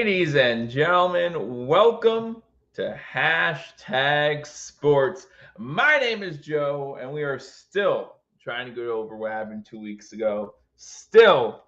Ladies and gentlemen, welcome to Hashtag Sports. My name is Joe, and we are still trying to get over what happened 2 weeks ago. Still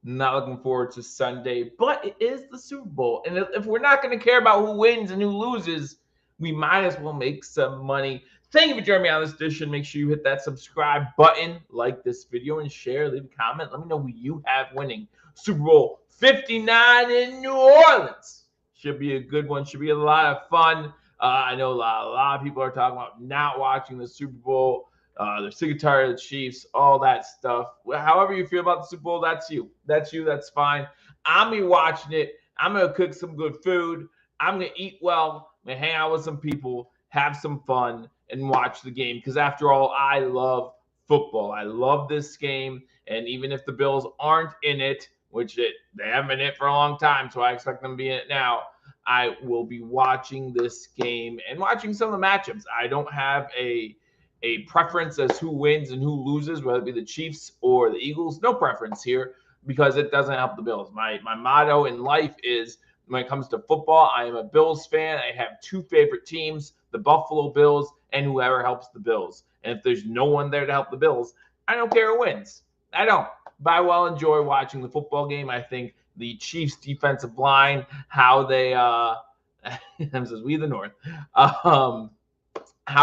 not looking forward to Sunday, but it is the Super Bowl. And if we're not going to care about who wins and who loses, we might as well make some money. Thank you for joining me on this edition. Make sure you hit that subscribe button, like this video, and share. Leave a comment. Let me know who you have winning Super Bowl 59 in New Orleans. Should be a good one. Should be a lot of fun. I know a lot of people are talking about not watching the Super Bowl. They're sick and tired of the Chiefs, all that stuff. However you feel about the Super Bowl, that's you. That's you. That's fine. I'm going to be watching it. I'm going to cook some good food. I'm going to eat well. I'm going to hang out with some people, have some fun, and watch the game. Because after all, I love football. I love this game. And even if the Bills aren't in it, which they haven't been in it for a long time, so I expect them to be in it now, I will be watching this game and watching some of the matchups. I don't have a preference as who wins and who loses, whether it be the Chiefs or the Eagles. No preference here because it doesn't help the Bills. My motto in life is when it comes to football, I am a Bills fan. I have two favorite teams, the Buffalo Bills and whoever helps the Bills. And if there's no one there to help the Bills, I don't care who wins. I don't. But I will enjoy watching the football game. I think the Chiefs' defensive line, how they says we the North, how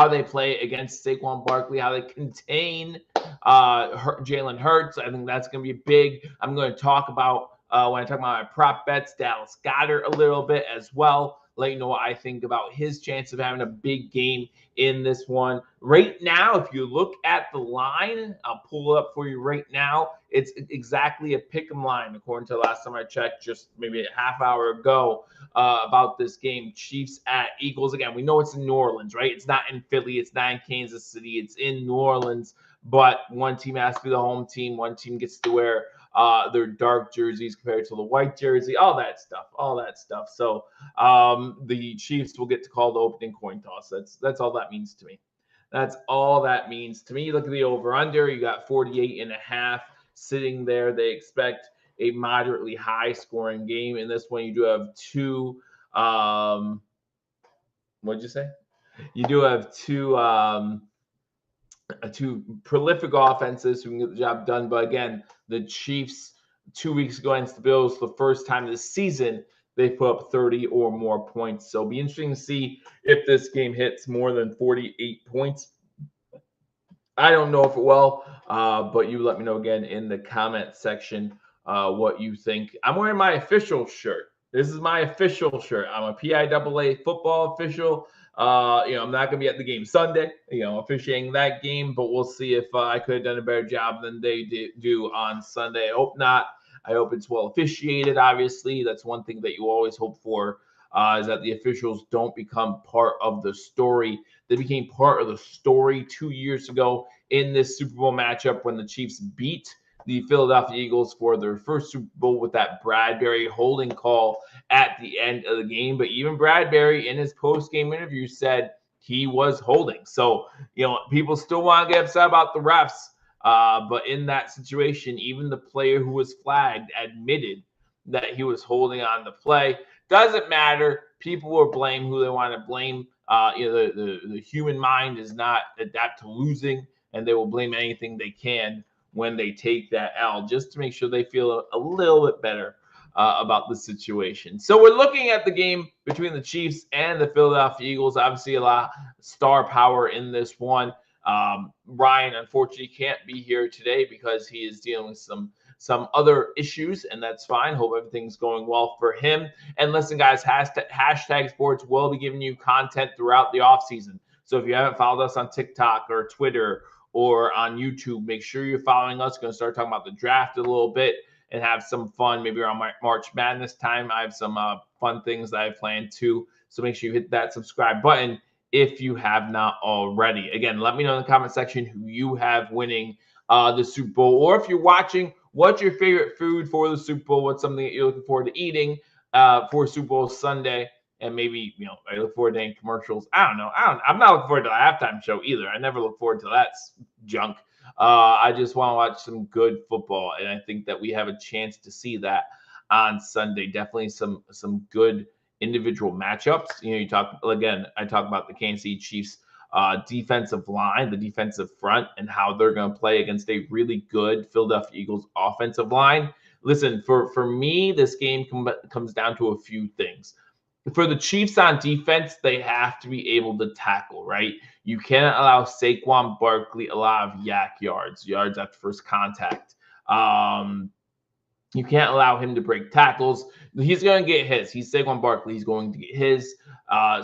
they play against Saquon Barkley, how they contain Jalen Hurts. I think that's going to be big. I'm going to talk about, when I talk about my prop bets, Dallas Goedert a little bit as well. Let you know what I think about his chance of having a big game in this one. Right now, if you look at the line, I'll pull it up for you right now. It's exactly a pick'em line, according to the last time I checked, just maybe a half hour ago, about this game. Chiefs at Eagles. Again, we know it's in New Orleans, right? It's not in Philly. It's not in Kansas City. It's in New Orleans. But one team has to be the home team. One team gets to wear their dark jerseys compared to the white jersey, all that stuff. So the Chiefs will get to call the opening coin toss. That's all that means to me. That's all that means to me. Look at the over-under. You got 48.5 sitting there. They expect a moderately high-scoring game. In this one, you do have two what'd you say? You do have two prolific offenses who can get the job done. But again, the Chiefs 2 weeks ago against the Bills, for the first time this season, they put up 30 or more points. So it'll be interesting to see if this game hits more than 48 points. I don't know if it will, but you let me know again in the comment section what you think. I'm wearing my official shirt. This is my official shirt. I'm a PIAA football official. I'm not going to be at the game Sunday, officiating that game, but we'll see if I could have done a better job than they do on Sunday. I hope not. I hope it's well officiated, obviously. That's one thing that you always hope for, is that the officials don't become part of the story. They became part of the story 2 years ago in this Super Bowl matchup when the Chiefs beat the Philadelphia Eagles for their first Super Bowl with that Bradbury holding call at the end of the game. But even Bradbury in his post-game interview said he was holding. So, people still want to get upset about the refs. But in that situation, even the player who was flagged admitted that he was holding on the play. Doesn't matter. People will blame who they want to blame. The human mind is not adapt to losing, and they will blame anything they can when they take that L, just to make sure they feel a little bit better about the situation. So we're looking at the game between the Chiefs and the Philadelphia Eagles. Obviously, a lot of star power in this one. Ryan, unfortunately, can't be here today because he is dealing with some other issues, and that's fine. Hope everything's going well for him. And listen, guys, hashtag sports will be giving you content throughout the offseason. So if you haven't followed us on TikTok or Twitter or on YouTube, make sure you're following us. Going to start talking about the draft a little bit and have some fun, maybe around March Madness time. I have some fun things that I planned too. So make sure you hit that subscribe button if you have not already. Again, let me know in the comment section who you have winning the Super Bowl. Or if you're watching, what's your favorite food for the Super Bowl? What's something that you're looking forward to eating for Super Bowl Sunday? And maybe, I look forward to any commercials. I don't know. I'm not looking forward to the halftime show either. I never look forward to that junk. I just want to watch some good football. And I think that we have a chance to see that on Sunday. Definitely some good individual matchups. You talk again. I talk about the Kansas City Chiefs defensive line, the defensive front, and how they're going to play against a really good Philadelphia Eagles offensive line. Listen, for me, this game comes down to a few things. For the Chiefs on defense, they have to be able to tackle, right? You cannot allow Saquon Barkley a lot of yards after first contact. You can't allow him to break tackles. He's going to get his. He's Saquon Barkley. He's going to get his.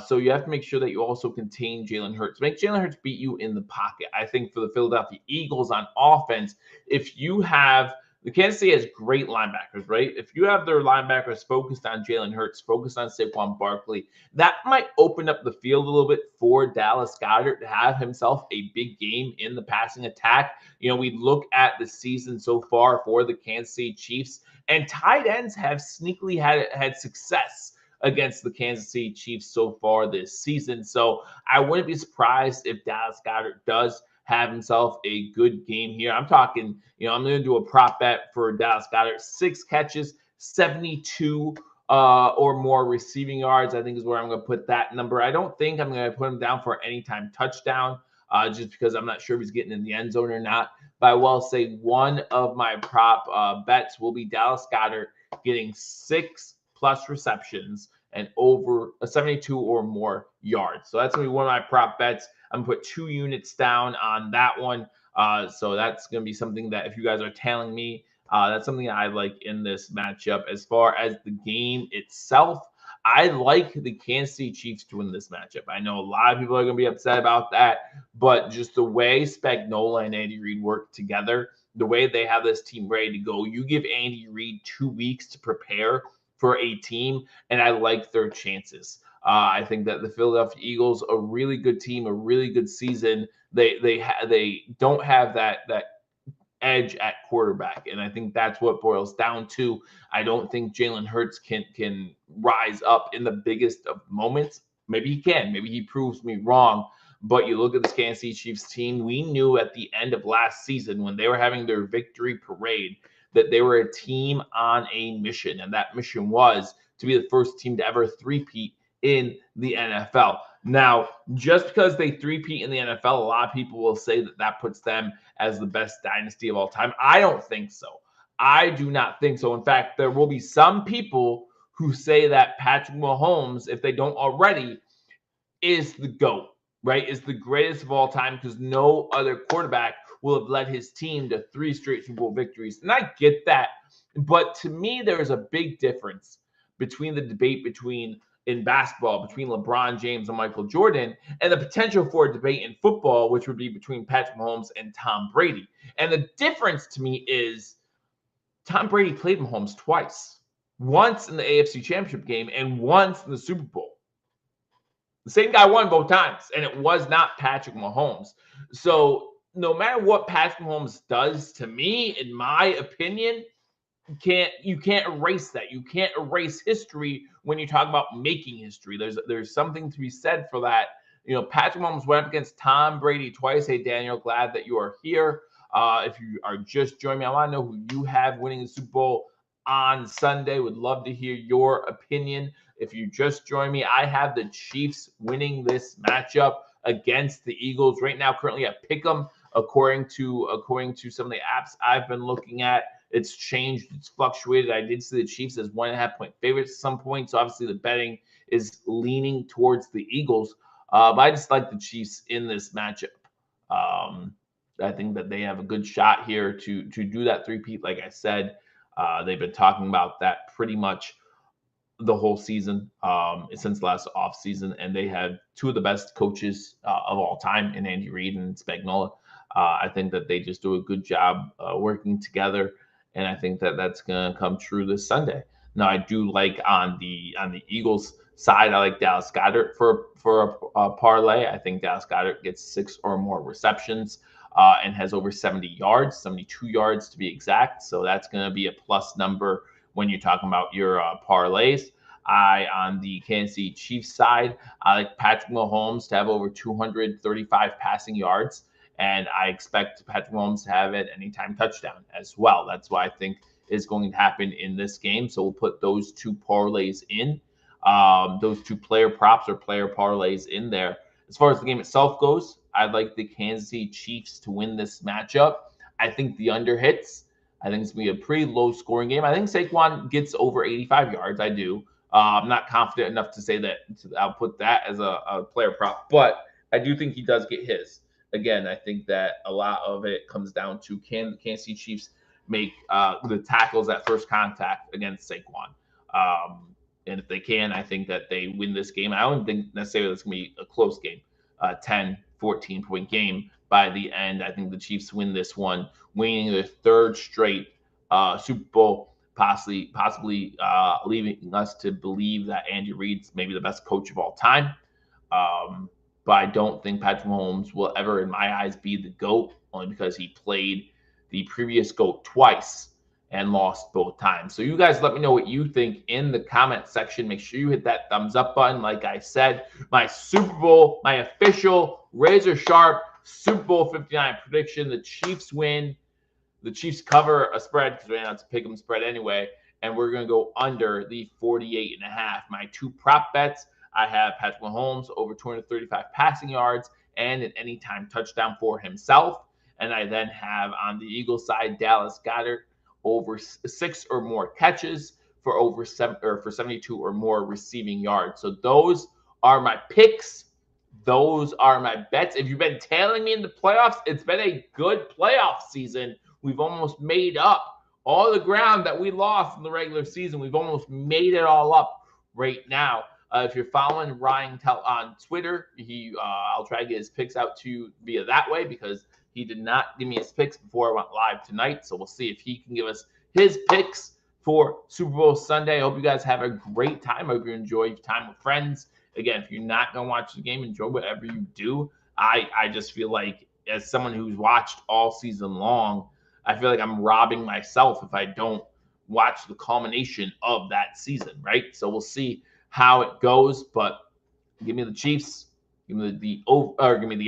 So you have to make sure that you also contain Jalen Hurts. Make Jalen Hurts beat you in the pocket. I think for the Philadelphia Eagles on offense, if you have the Kansas City has great linebackers, right? If you have their linebackers focused on Jalen Hurts, focused on Saquon Barkley, that might open up the field a little bit for Dallas Goedert to have himself a big game in the passing attack. We look at the season so far for the Kansas City Chiefs, and tight ends have sneakily had success against the Kansas City Chiefs so far this season. So I wouldn't be surprised if Dallas Goedert does have himself a good game here. I'm talking, I'm going to do a prop bet for Dallas Goedert. 6 catches, 72 or more receiving yards, I think is where I'm going to put that number. I don't think I'm going to put him down for anytime touchdown, just because I'm not sure if he's getting in the end zone or not. But I will say one of my prop bets will be Dallas Goedert getting 6+ receptions and over 72 or more yards. So that's going to be one of my prop bets. I'm going to put 2 units down on that one. So that's going to be something that if you guys are telling me, that's something I like in this matchup. As far as the game itself, I like the Kansas City Chiefs to win this matchup. I know a lot of people are going to be upset about that, but just the way Spagnuolo and Andy Reid work together, the way they have this team ready to go, you give Andy Reid 2 weeks to prepare for a team, and I like their chances. I think that the Philadelphia Eagles, a really good team, a really good season. They don't have that edge at quarterback, and I think that's what boils down to. I don't think Jalen Hurts can rise up in the biggest of moments. Maybe he can. Maybe he proves me wrong. But you look at this Kansas City Chiefs team. We knew at the end of last season when they were having their victory parade that they were a team on a mission, and that mission was to be the first team to ever three-peat in the NFL. Now, just because they three-peat in the NFL, a lot of people will say that puts them as the best dynasty of all time. I don't think so. I do not think so. In fact, there will be some people who say that Patrick Mahomes, if they don't already, is the GOAT, right? Is the greatest of all time because no other quarterback will have led his team to 3 straight Super Bowl victories. And I get that. But to me, there's a big difference between the debate in basketball between LeBron James and Michael Jordan and the potential for a debate in football, which would be between Patrick Mahomes and Tom Brady. And the difference to me is Tom Brady played Mahomes twice, once in the AFC Championship game and once in the Super Bowl. The same guy won both times, and it was not Patrick Mahomes. So no matter what Patrick Mahomes does to me, in my opinion, you can't erase that. You can't erase history when you talk about making history. There's something to be said for that. Patrick Mahomes went up against Tom Brady twice. Hey, Daniel, glad that you are here. If you are just joining me, I want to know who you have winning the Super Bowl on Sunday. Would love to hear your opinion. If you just joined me, I have the Chiefs winning this matchup against the Eagles right now. Currently at Pick'em, according to some of the apps I've been looking at. It's changed. It's fluctuated. I did see the Chiefs as 1.5-point favorites at some point. So obviously the betting is leaning towards the Eagles. But I just like the Chiefs in this matchup. I think that they have a good shot here to do that three-peat. Like I said, they've been talking about that pretty much the whole season, since last offseason, and they have 2 of the best coaches of all time in Andy Reid and Spagnuolo. I think that they just do a good job working together, and I think that that's going to come true this Sunday. Now, I do like on the Eagles side, I like Dallas Goedert for a parlay. I think Dallas Goedert gets 6 or more receptions and has over 70 yards, 72 yards to be exact. So that's going to be a plus number when you're talking about your parlays. On the Kansas City Chiefs side, I like Patrick Mahomes to have over 235 passing yards, and I expect Patrick Mahomes to have it anytime touchdown as well. That's why I think is going to happen in this game. So we'll put those two parlays in, those two player props or player parlays in there. As far as the game itself goes, I'd like the Kansas City Chiefs to win this matchup. I think the under hits. I think it's going to be a pretty low scoring game. I think Saquon gets over 85 yards. I do. I'm not confident enough to say that I'll put that as a player prop, but I do think he does get his. Again, I think that a lot of it comes down to can the Kansas City Chiefs make the tackles at first contact against Saquon. And if they can, I think that they win this game. I don't think necessarily it's going to be a close game, 10, 14-point game by the end. I think the Chiefs win this one, winning their third straight Super Bowl, possibly leaving us to believe that Andy Reid's maybe the best coach of all time. But I don't think Patrick Mahomes will ever, in my eyes, be the GOAT, only because he played the previous GOAT twice and lost both times. So you guys let me know what you think in the comment section. Make sure you hit that thumbs up button. Like I said, my Super Bowl, my official razor sharp Super Bowl 59 prediction, the Chiefs win. The Chiefs cover a spread because we don't have to pick them spread anyway. And we're going to go under the 48.5. My two prop bets, I have Patrick Mahomes over 235 passing yards and an anytime touchdown for himself. And I then have on the Eagles side, Dallas Goedert over 6 or more catches for over 72 or more receiving yards. So those are my picks. Those are my bets. If you've been tailing me in the playoffs, it's been a good playoff season. We've almost made up all the ground that we lost in the regular season. We've almost made it all up right now. If you're following Ryan on Twitter, I'll try to get his picks out to you via that way because he did not give me his picks before I went live tonight. So we'll see if he can give us his picks for Super Bowl Sunday. I hope you guys have a great time. I hope you enjoy your time with friends. Again, if you're not going to watch the game, enjoy whatever you do. I just feel like as someone who's watched all season long, I feel like I'm robbing myself if I don't watch the culmination of that season, right? So we'll see how it goes, but give me the Chiefs, give me the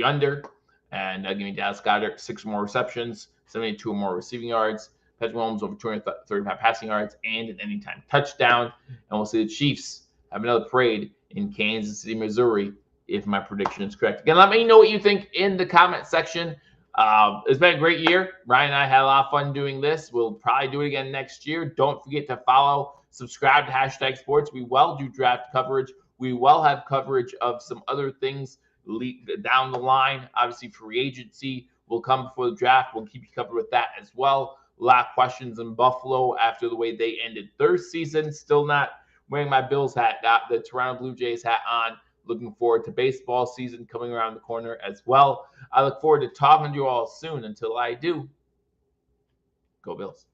under, and give me Dallas Goedert 6 or more receptions, 72 or more receiving yards, Patrick Mahomes over 235 passing yards, and an anytime touchdown. And we'll see the Chiefs have another parade in Kansas City, Missouri, if my prediction is correct. Again, let me know what you think in the comment section. It's been a great year. Ryan and I had a lot of fun doing this. We'll probably do it again next year. Don't forget to follow, subscribe to Hashtag Sports. We will do draft coverage. We will have coverage of some other things down the line. Obviously, free agency will come before the draft. We'll keep you covered with that as well. A lot of questions in Buffalo after the way they ended their season. Still not wearing my Bills hat. Got the Toronto Blue Jays hat on. Looking forward to baseball season coming around the corner as well. I look forward to talking to you all soon. Until I do, go Bills.